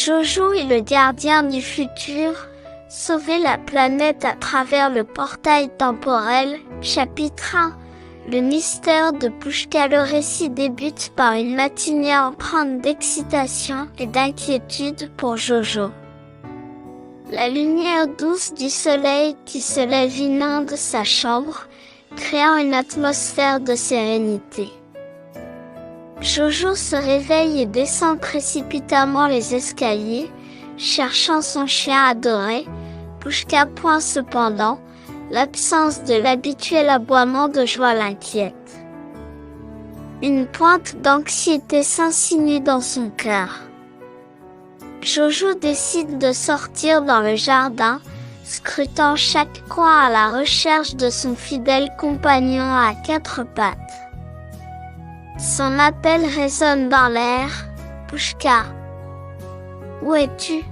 Jojo est le gardien du futur. Sauver la planète à travers le portail temporel. Chapitre 1. Le mystère de Pushka. Le récit débute par une matinée empreinte d'excitation et d'inquiétude pour Jojo. La lumière douce du soleil qui se lève inonde sa chambre, créant une atmosphère de sérénité. Jojo se réveille et descend précipitamment les escaliers, cherchant son chien adoré. Pushka point cependant, l'absence de l'habituel aboiement de joie l'inquiète. Une pointe d'anxiété s'insinue dans son cœur. Jojo décide de sortir dans le jardin, scrutant chaque coin à la recherche de son fidèle compagnon à quatre pattes. Son appel résonne dans l'air. « Pushka, où es-tu »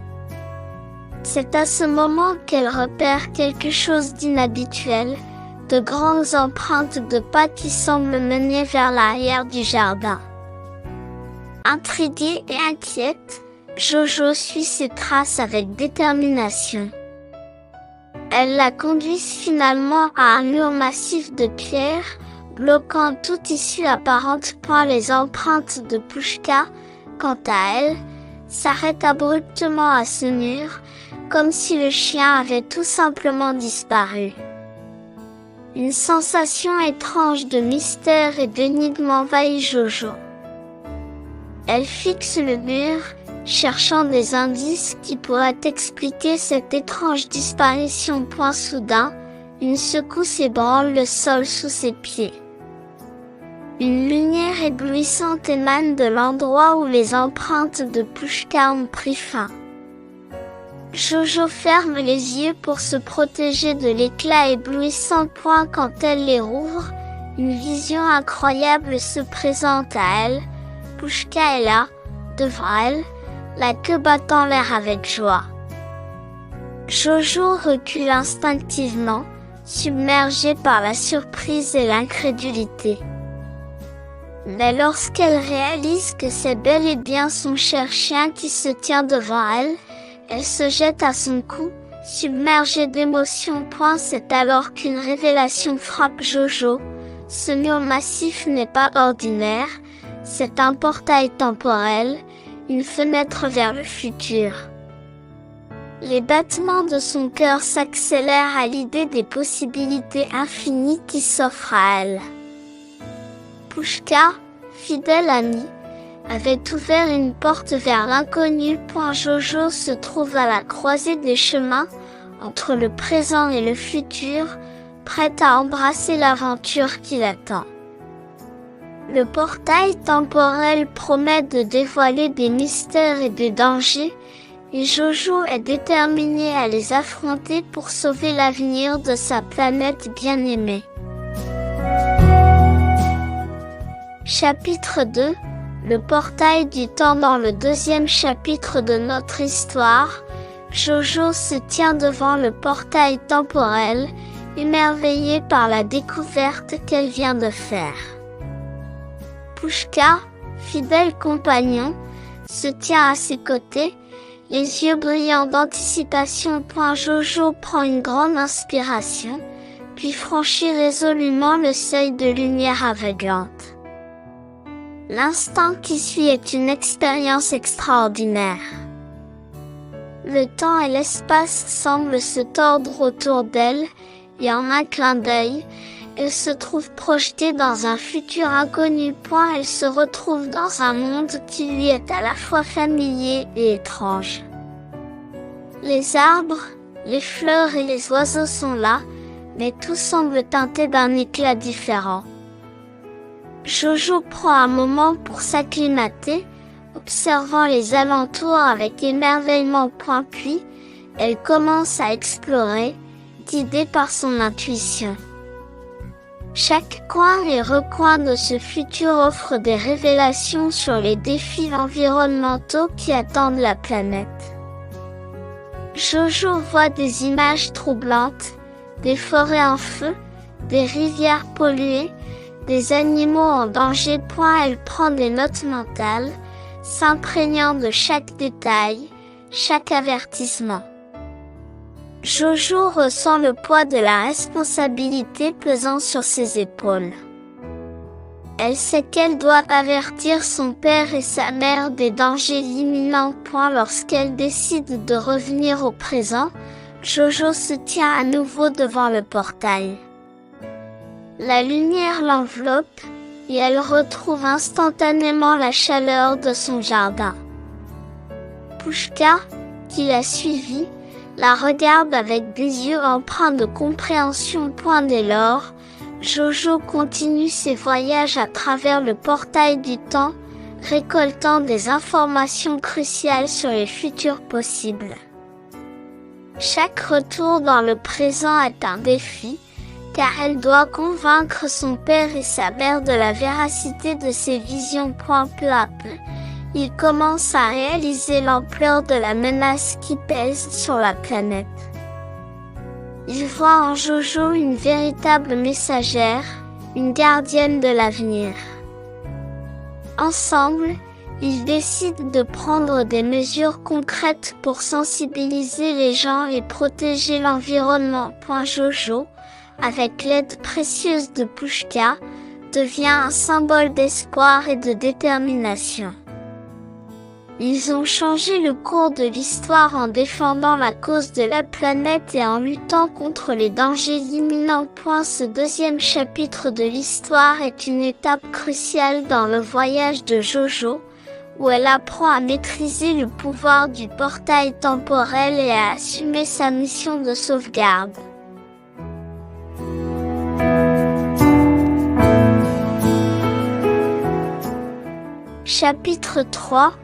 C'est à ce moment qu'elle repère quelque chose d'inhabituel, de grandes empreintes de pas qui semblent mener vers l'arrière du jardin. Intriguée et inquiète, Jojo suit ses traces avec détermination. Elles la conduisent finalement à un mur massif de pierre, bloquant toute issue apparente. Les empreintes de Pushka, quant à elle, s'arrêtent abruptement à ce mur, comme si le chien avait tout simplement disparu. Une sensation étrange de mystère et d'énigme envahit Jojo. Elle fixe le mur, cherchant des indices qui pourraient expliquer cette étrange disparition. Soudain, une secousse ébranle le sol sous ses pieds. Une lumière éblouissante émane de l'endroit où les empreintes de Pushka ont pris fin. Jojo ferme les yeux pour se protéger de l'éclat éblouissant. Quand elle les rouvre, une vision incroyable se présente à elle. Pushka est là, devant elle, la queue battant l'air avec joie. Jojo recule instinctivement, submergée par la surprise et l'incrédulité. Mais lorsqu'elle réalise que c'est bel et bien son cher chien qui se tient devant elle, elle se jette à son cou, submergée d'émotion. C'est alors qu'une révélation frappe Jojo. Ce mur massif n'est pas ordinaire, c'est un portail temporel, une fenêtre vers le futur. Les battements de son cœur s'accélèrent à l'idée des possibilités infinies qui s'offrent à elle. Pushka, fidèle amie, avait ouvert une porte vers l'inconnu. Jojo se trouve à la croisée des chemins, entre le présent et le futur, prête à embrasser l'aventure qui l'attend. Le portail temporel promet de dévoiler des mystères et des dangers, et Jojo est déterminée à les affronter pour sauver l'avenir de sa planète bien-aimée. Chapitre 2. Le portail du temps. Dans le deuxième chapitre de notre histoire, Jojo se tient devant le portail temporel, émerveillée par la découverte qu'elle vient de faire. Pushka, fidèle compagnon, se tient à ses côtés, les yeux brillants d'anticipation. Jojo prend une grande inspiration, puis franchit résolument le seuil de lumière aveuglante. L'instant qui suit est une expérience extraordinaire. Le temps et l'espace semblent se tordre autour d'elle, et en un clin d'œil, elle se trouve projetée dans un futur inconnu. Elle se retrouve dans un monde qui lui est à la fois familier et étrange. Les arbres, les fleurs et les oiseaux sont là, mais tout semble teinté d'un éclat différent. Jojo prend un moment pour s'acclimater, observant les alentours avec émerveillement. Puis, elle commence à explorer, guidée par son intuition. Chaque coin et recoin de ce futur offre des révélations sur les défis environnementaux qui attendent la planète. Jojo voit des images troublantes, des forêts en feu, des rivières polluées, des animaux en danger. Elle prend des notes mentales, s'imprégnant de chaque détail, chaque avertissement. Jojo ressent le poids de la responsabilité pesant sur ses épaules. Elle sait qu'elle doit avertir son père et sa mère des dangers imminents. Lorsqu'elle décide de revenir au présent, Jojo se tient à nouveau devant le portail. La lumière l'enveloppe et elle retrouve instantanément la chaleur de son jardin. Pushka, qui l'a suivie, la regarde avec des yeux empreints de compréhension. Dès lors, Jojo continue ses voyages à travers le portail du temps, récoltant des informations cruciales sur les futurs possibles. Chaque retour dans le présent est un défi, car elle doit convaincre son père et sa mère de la véracité de ses visions. Peu à peu, il commence à réaliser l'ampleur de la menace qui pèse sur la planète. Il voit en Jojo une véritable messagère, une gardienne de l'avenir. Ensemble, ils décident de prendre des mesures concrètes pour sensibiliser les gens et protéger l'environnement. Jojo, avec l'aide précieuse de Pushka, devient un symbole d'espoir et de détermination. Ils ont changé le cours de l'histoire en défendant la cause de la planète et en luttant contre les dangers imminents. Ce deuxième chapitre de l'histoire est une étape cruciale dans le voyage de Jojo, où elle apprend à maîtriser le pouvoir du portail temporel et à assumer sa mission de sauvegarde. Chapitre 3.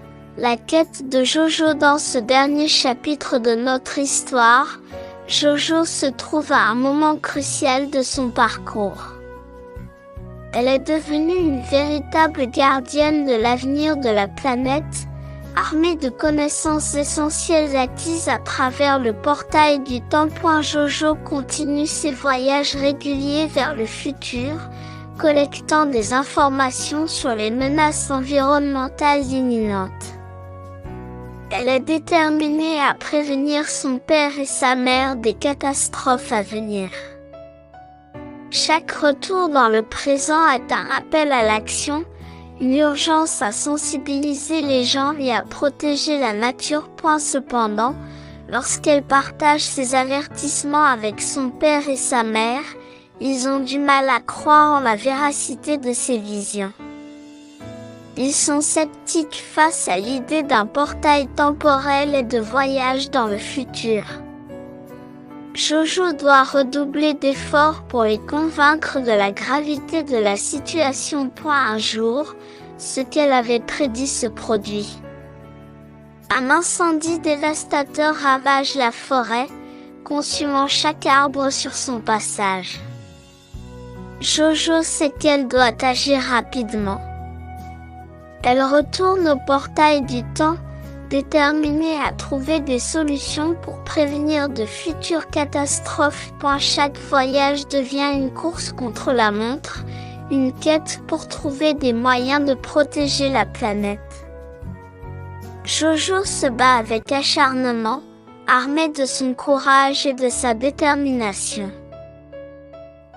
La quête de Jojo. Dans ce dernier chapitre de notre histoire, Jojo se trouve à un moment crucial de son parcours. Elle est devenue une véritable gardienne de l'avenir de la planète, armée de connaissances essentielles acquises à travers le portail du temps. Jojo continue ses voyages réguliers vers le futur, collectant des informations sur les menaces environnementales imminentes. Elle est déterminée à prévenir son père et sa mère des catastrophes à venir. Chaque retour dans le présent est un appel à l'action, une urgence à sensibiliser les gens et à protéger la nature. Cependant, lorsqu'elle partage ses avertissements avec son père et sa mère, ils ont du mal à croire en la véracité de ses visions. Ils sont sceptiques face à l'idée d'un portail temporel et de voyage dans le futur. Jojo doit redoubler d'efforts pour les convaincre de la gravité de la situation. Un jour, ce qu'elle avait prédit se produit. Un incendie dévastateur ravage la forêt, consumant chaque arbre sur son passage. Jojo sait qu'elle doit agir rapidement. Elle retourne au portail du temps, déterminée à trouver des solutions pour prévenir de futures catastrophes. Chaque voyage devient une course contre la montre, une quête pour trouver des moyens de protéger la planète. Jojo se bat avec acharnement, armée de son courage et de sa détermination.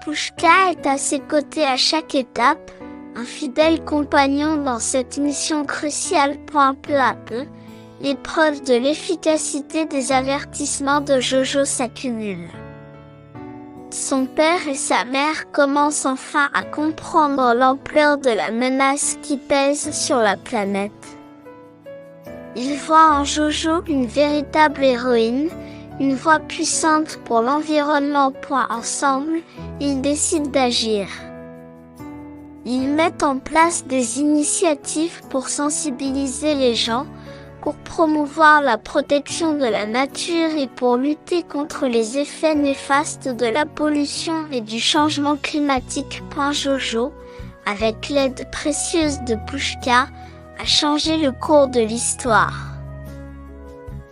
Pushka est à ses côtés à chaque étape, un fidèle compagnon dans cette mission cruciale. Peu à peu, les preuves de l'efficacité des avertissements de Jojo s'accumulent. Son père et sa mère commencent enfin à comprendre l'ampleur de la menace qui pèse sur la planète. Ils voient en Jojo une véritable héroïne, une voix puissante pour l'environnement. Ensemble, ils décident d'agir. Ils mettent en place des initiatives pour sensibiliser les gens, pour promouvoir la protection de la nature et pour lutter contre les effets néfastes de la pollution et du changement climatique. Jojo, avec l'aide précieuse de Pushka, a changé le cours de l'histoire.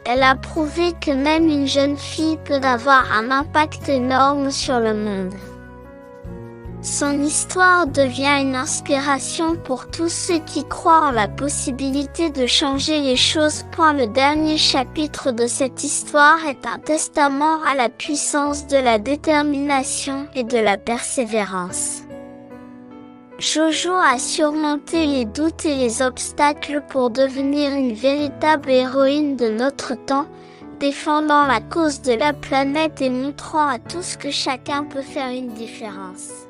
Elle a prouvé que même une jeune fille peut avoir un impact énorme sur le monde. Son histoire devient une inspiration pour tous ceux qui croient en la possibilité de changer les choses. Le dernier chapitre de cette histoire est un testament à la puissance de la détermination et de la persévérance. Jojo a surmonté les doutes et les obstacles pour devenir une véritable héroïne de notre temps, défendant la cause de la planète et montrant à tous que chacun peut faire une différence.